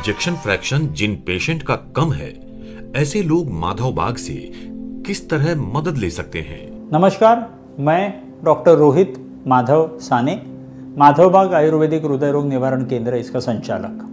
Ejection fraction जिन patient का कम है, ऐसे लोग माधव बाग से किस तरह मदद ले सकते हैं? नमस्कार, मैं डॉक्टर रोहित माधव साने, माधव बाग आयुर्वेदिक हृदय रोग निवारण केंद्र इसका संचालक।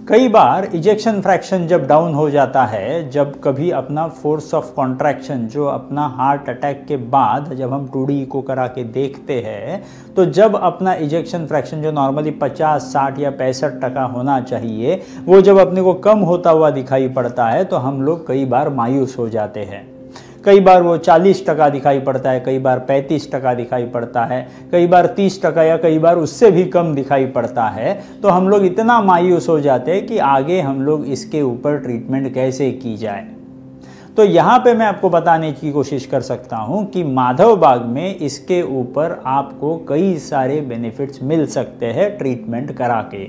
कई बार इजेक्शन फ्रैक्शन जब डाउन हो जाता है, जब कभी अपना फोर्स ऑफ कॉन्ट्रैक्शन जो अपना हार्ट अटैक के बाद जब हम 2D इको करा के देखते हैं, तो जब अपना इजेक्शन फ्रैक्शन जो नॉर्मली 50, 60 या 65% होना चाहिए, वो जब अपने को कम होता हुआ दिखाई पड़ता है तो हम लोग कई बार मायूस हो जाते हैं। कई बार वो 40% दिखाई पड़ता है, कई बार 35% दिखाई पड़ता है, कई बार 30% या कई बार उससे भी कम दिखाई पड़ता है। तो हम लोग इतना मायूस हो जाते हैं कि आगे हम लोग इसके ऊपर ट्रीटमेंट कैसे की जाए। तो यहाँ पे मैं आपको बताने की कोशिश कर सकता हूँ कि माधव बाग में इसके ऊपर आपको कई सारे बेनिफिट्स मिल सकते हैं ट्रीटमेंट करा के।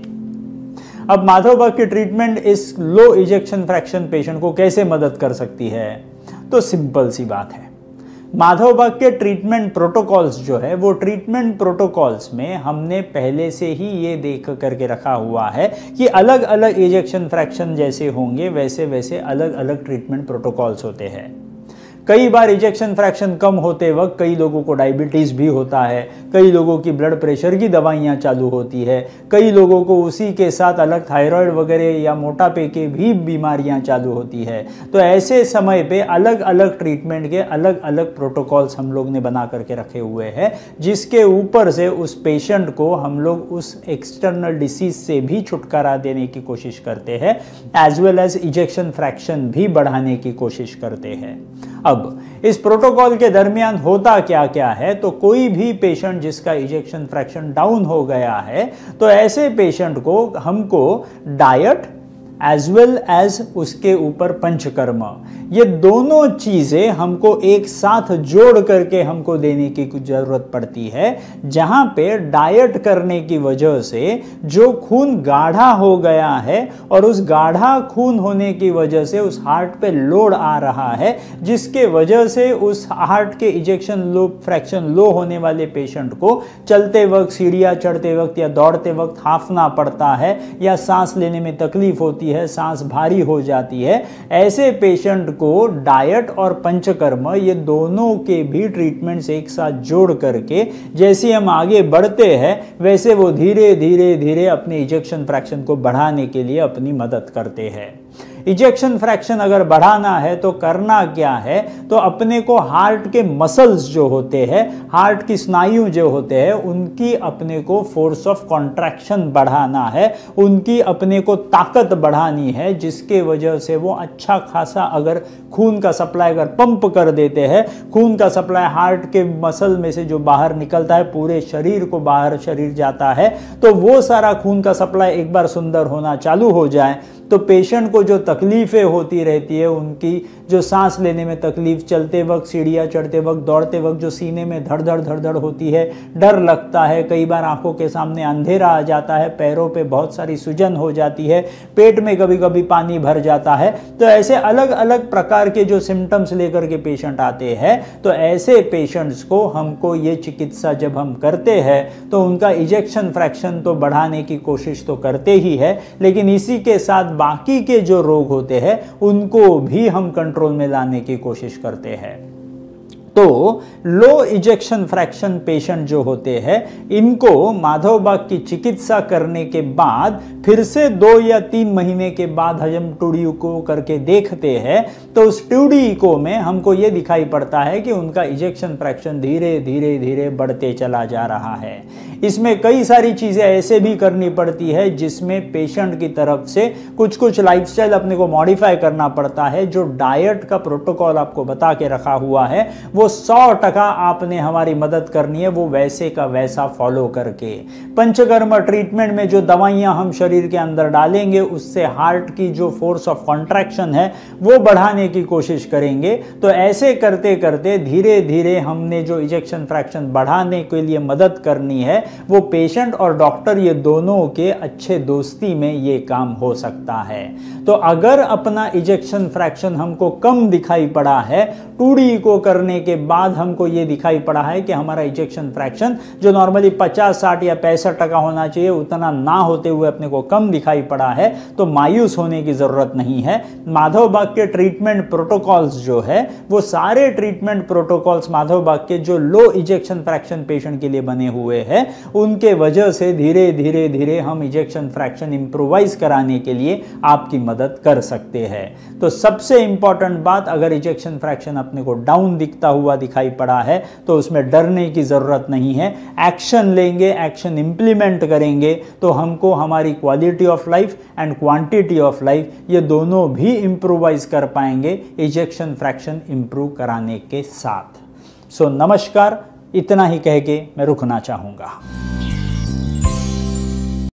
अब माधव बाग की ट्रीटमेंट इस लो इजेक्शन फ्रैक्शन पेशेंट को कैसे मदद कर सकती है? तो सिंपल सी बात है, माधव बाग के ट्रीटमेंट प्रोटोकॉल्स जो है, वो ट्रीटमेंट प्रोटोकॉल्स में हमने पहले से ही ये देख करके रखा हुआ है कि अलग अलग इजेक्शन फ्रैक्शन जैसे होंगे वैसे वैसे अलग अलग ट्रीटमेंट प्रोटोकॉल्स होते हैं। कई बार इजेक्शन फ्रैक्शन कम होते वक्त कई लोगों को डायबिटीज़ भी होता है, कई लोगों की ब्लड प्रेशर की दवाइयाँ चालू होती है, कई लोगों को उसी के साथ अलग थायराइड वगैरह या मोटापे के भी बीमारियाँ चालू होती है। तो ऐसे समय पे अलग अलग ट्रीटमेंट के अलग अलग प्रोटोकॉल्स हम लोग ने बना करके रखे हुए हैं, जिसके ऊपर से उस पेशेंट को हम लोग उस एक्सटर्नल डिसीज से भी छुटकारा देने की कोशिश करते हैं, as well as ejection fraction भी बढ़ाने की कोशिश करते हैं। अब इस प्रोटोकॉल के दरमियान होता क्या क्या है, तो कोई भी पेशेंट जिसका इजेक्शन फ्रैक्शन डाउन हो गया है, तो ऐसे पेशेंट को हमको डाइट एज वेल एज उसके ऊपर पंचकर्म, ये दोनों चीजें हमको एक साथ जोड़ करके हमको देने की कुछ जरूरत पड़ती है। जहां पे डाइट करने की वजह से जो खून गाढ़ा हो गया है और उस गाढ़ा खून होने की वजह से उस हार्ट पे लोड आ रहा है, जिसके वजह से उस हार्ट के इजेक्शन लो फ्रैक्शन लो होने वाले पेशेंट को चलते वक्त, सीढ़ियां चढ़ते वक्त या दौड़ते वक्त हांफना पड़ता है या सांस लेने में तकलीफ होती है, सांस भारी हो जाती है। ऐसे पेशेंट को डाइट और पंचकर्म ये दोनों के भी ट्रीटमेंट्स एक साथ जोड़ करके जैसे हम आगे बढ़ते हैं, वैसे वो धीरे धीरे धीरे अपने इजेक्शन फ्रैक्शन को बढ़ाने के लिए अपनी मदद करते हैं। इजेक्शन फ्रैक्शन अगर बढ़ाना है तो करना क्या है, तो अपने को हार्ट के मसल्स जो होते हैं, हार्ट की स्नायु जो होते हैं, उनकी अपने को फोर्स ऑफ कॉन्ट्रैक्शन बढ़ाना है, उनकी अपने को ताकत बढ़ानी है, जिसके वजह से वो अच्छा खासा अगर खून का सप्लाई अगर पंप कर देते हैं, खून का सप्लाई हार्ट के मसल में से जो बाहर निकलता है पूरे शरीर को बाहर शरीर जाता है, तो वो सारा खून का सप्लाई एक बार सुंदर होना चालू हो जाए तो पेशेंट को जो तकलीफें होती रहती है, उनकी जो सांस लेने में तकलीफ, चलते वक्त, सीढ़ियाँ चढ़ते वक्त, दौड़ते वक्त जो सीने में धड़ धड़ होती है, डर लगता है, कई बार आंखों के सामने अंधेरा आ जाता है, पैरों पे बहुत सारी सूजन हो जाती है, पेट में कभी कभी पानी भर जाता है, तो ऐसे अलग अलग प्रकार के जो सिम्टम्स लेकर के पेशेंट आते हैं, तो ऐसे पेशेंट्स को हमको ये चिकित्सा जब हम करते हैं तो उनका इजेक्शन फ्रैक्शन तो बढ़ाने की कोशिश तो करते ही है, लेकिन इसी के साथ बाकी के जो रोग होते हैं उनको भी हम कंट्रोल में लाने की कोशिश करते हैं। तो लो इजेक्शन फ्रैक्शन पेशेंट जो होते हैं, इनको माधव बाग की चिकित्सा करने के बाद फिर से 2 या 3 महीने के बाद हम 2D इको करके देखते हैं, तो उस 2D इको में हमको ये दिखाई पड़ता है कि उनका इजेक्शन फ्रैक्शन धीरे धीरे धीरे बढ़ते चला जा रहा है। इसमें कई सारी चीज़ें ऐसे भी करनी पड़ती है जिसमें पेशेंट की तरफ से कुछ कुछ लाइफस्टाइल अपने को मॉडिफाई करना पड़ता है। जो डाइट का प्रोटोकॉल आपको बता के रखा हुआ है वो 100% आपने हमारी मदद करनी है, वो वैसे का वैसा फॉलो करके। पंचकर्म ट्रीटमेंट में जो दवाइयां हम शरीर के अंदर डालेंगे उससे हार्ट की जो फोर्स ऑफ कॉन्ट्रैक्शन है वो बढ़ाने की कोशिश करेंगे। तो ऐसे करते करते धीरे धीरे हमने जो इजेक्शन फ्रैक्शन बढ़ाने के लिए मदद करनी है, वो पेशेंट और डॉक्टर ये दोनों के अच्छे दोस्ती में ये काम हो सकता है। तो अगर अपना इजेक्शन फ्रैक्शन हमको कम दिखाई पड़ा है, 2D को करने के के बाद हमको ये दिखाई पड़ा है कि हमारा इजेक्शन फ्रैक्शन जो नॉर्मली 50, 60 या 65% होना चाहिए उतना ना होते हुए अपने को कम दिखाई पड़ा है, तो मायूस होने की जरूरत नहीं है। माधवबाग के ट्रीटमेंट प्रोटोकॉल्स जो है वो सारे ट्रीटमेंट प्रोटोकॉल्स माधवबाग के जो लो इजेक्शन फ्रैक्शन पेशेंट के लिए बने हुए हैं, उनके वजह से धीरे धीरे धीरे हम इजेक्शन फ्रैक्शन इंप्रूवाइज कराने के लिए आपकी मदद कर सकते हैं। तो सबसे इंपॉर्टेंट बात, अगर इजेक्शन फ्रैक्शन अपने को डाउन दिखता हुआ दिखाई पड़ा है तो उसमें डरने की जरूरत नहीं है। एक्शन लेंगे, एक्शन इंप्लीमेंट करेंगे तो हमको हमारी quality of life and quantity of life ये दोनों भी इंप्रूवाइज कर पाएंगे इजेक्शन फ्रैक्शन इंप्रूव कराने के साथ। सो नमस्कार, इतना ही कह के मैं रुकना चाहूंगा।